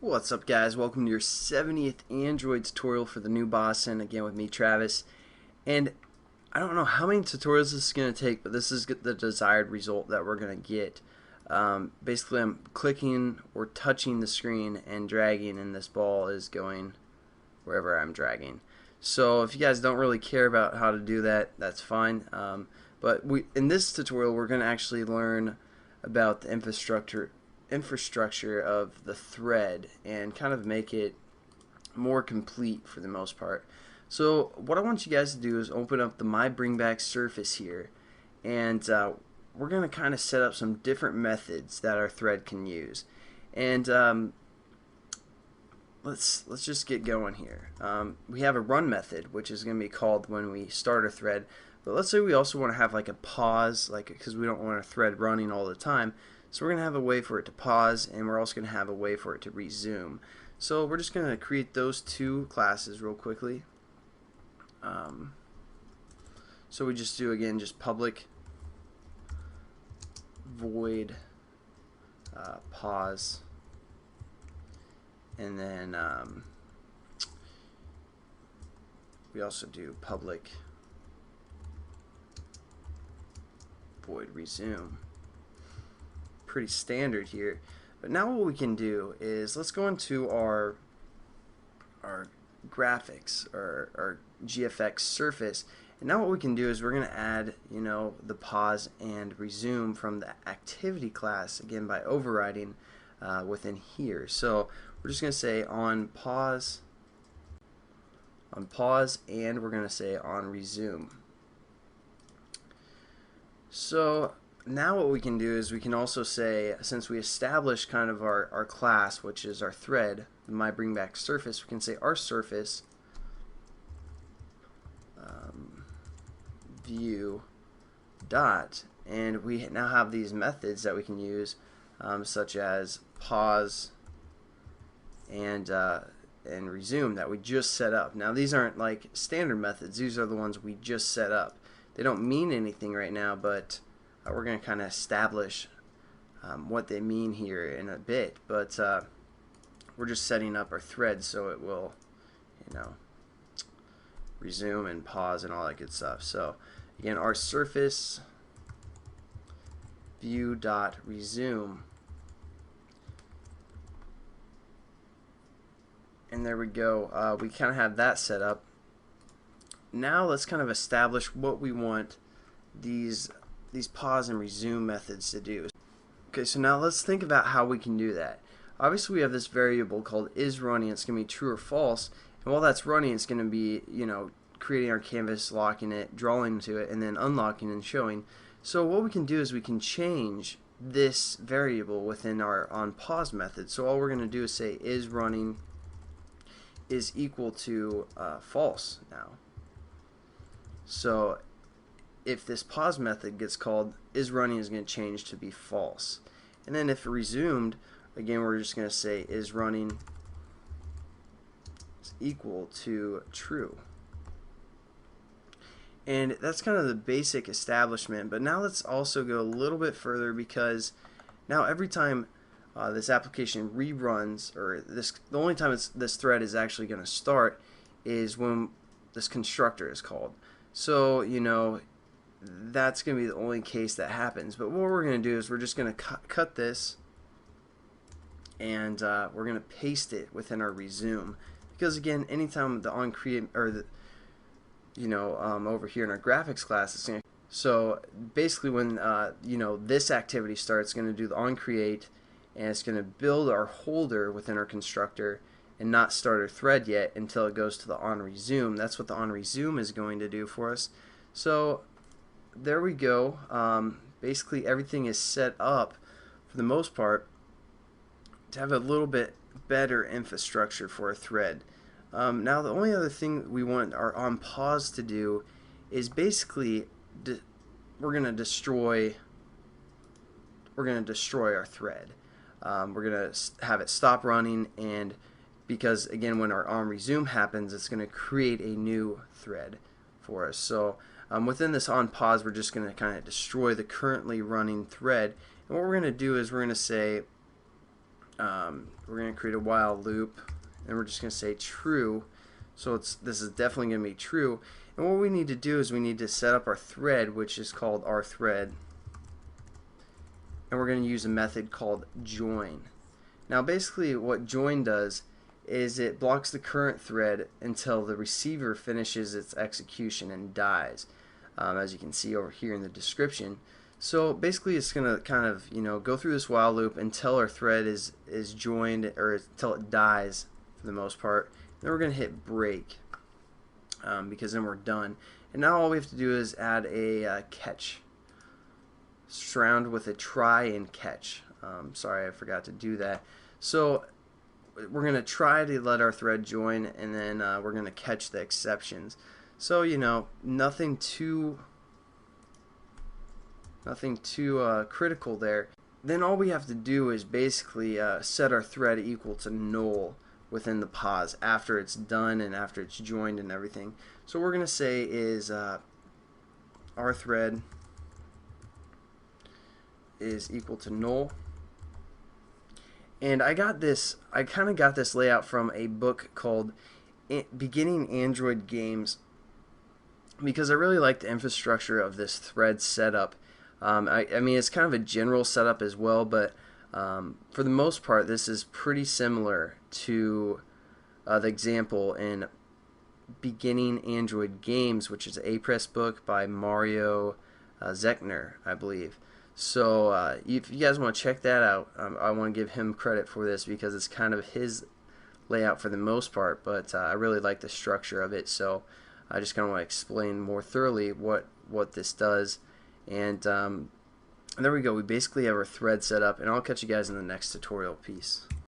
What's up, guys? Welcome to your 70th Android tutorial for the new Bosun, again with me, Travis. And I don't know how many tutorials this is going to take, but this is the desired result that we're going to get. Basically, I'm clicking or touching the screen and dragging, and this ball is going wherever I'm dragging. So if you guys don't really care about how to do that, that's fine. But in this tutorial, we're going to actually learn about the infrastructure of the thread and kind of make it more complete for the most part. So what I want you guys to do is open up the My Bring Back surface here, and we're going to kind of set up some different methods that our thread can use. And let's just get going here. We have a run method, which is going to be called when we start a thread. But let's say we also want to have like a pause, because we don't want our thread running all the time. So we're going to have a way for it to pause, and we're also going to have a way for it to resume. So we're just going to create those two classes real quickly. So we just do, again, just public void pause, and then we also do public void resume. Pretty standard here. But now what we can do is let's go into our graphics or our GFX surface, and now what we can do is we're going to add, the pause and resume from the activity class, again by overriding within here. So we're just going to say on pause, and we're going to say on resume. So now what we can do is we can also say, since we established kind of our class, which is our thread, the My Bring Back surface, we can say our surface view dot, and we now have these methods that we can use, such as pause and resume that we just set up. Now these aren't like standard methods, these are the ones we just set up. They don't mean anything right now, but we're going to kind of establish what they mean here in a bit. But we're just setting up our thread so it will, resume and pause and all that good stuff. So again, our surface view dot resume, and there we go. We kind of have that set up. Now let's kind of establish what we want these pause and resume methods to do. Okay, so now let's think about how we can do that. Obviously we have this variable called is running. It's going to be true or false, and while that's running, it's going to be creating our canvas, locking it, drawing to it, and then unlocking and showing. So what we can do is we can change this variable within our on pause method. So all we're going to do is say is running is equal to false now. So if this pause method gets called, is running is going to change to be false. And then if resumed, again, we're just going to say is running is equal to true. And that's kind of the basic establishment. But now let's also go a little bit further, because now every time this application reruns, or the only time this thread is actually going to start is when this constructor is called. So that's going to be the only case that happens. But what we're going to do is we're just going to cut this, and we're going to paste it within our resume, because again, anytime the on create or the over here in our graphics class, it's going to, so basically when this activity starts, it's going to do the on create, and it's going to build our holder within our constructor and not start our thread yet until it goes to the on resume. That's what the on resume is going to do for us. So there we go. Basically everything is set up for the most part to have a little bit better infrastructure for a thread. Now the only other thing we want our on pause to do is basically we're going to destroy our thread. We're going to have it stop running, and because again when our on resume happens, it's going to create a new thread for us. So within this on pause, we're just going to kind of destroy the currently running thread, and what we're going to do is we're going to say we're going to create a while loop, and we're just going to say true. So this is definitely going to be true. And what we need to do is we need to set up our thread, which is called our thread, and we're going to use a method called join. Now basically what join does is it blocks the current thread until the receiver finishes its execution and dies, as you can see over here in the description. So basically it's going to kind of, go through this while loop until our thread is joined, or until it dies for the most part. Then we're going to hit break, because then we're done. And now all we have to do is add a catch, surround with a try and catch. Sorry, I forgot to do that. So we're going to try to let our thread join, and then we're going to catch the exceptions. So nothing too critical there. Then all we have to do is basically set our thread equal to null within the pause after it's done and after it's joined and everything. So what we're going to say is our thread is equal to null. And I kind of got this layout from a book called Beginning Android Games, because I really like the infrastructure of this thread setup. I mean, it's kind of a general setup as well, but for the most part, this is pretty similar to the example in Beginning Android Games, which is an A-Press book by Mario Zechner, I believe. So if you guys want to check that out, I want to give him credit for this because it's kind of his layout for the most part, but I really like the structure of it, so I just kind of want to explain more thoroughly what this does. And there we go. We basically have our thread set up, and I'll catch you guys in the next tutorial. Peace.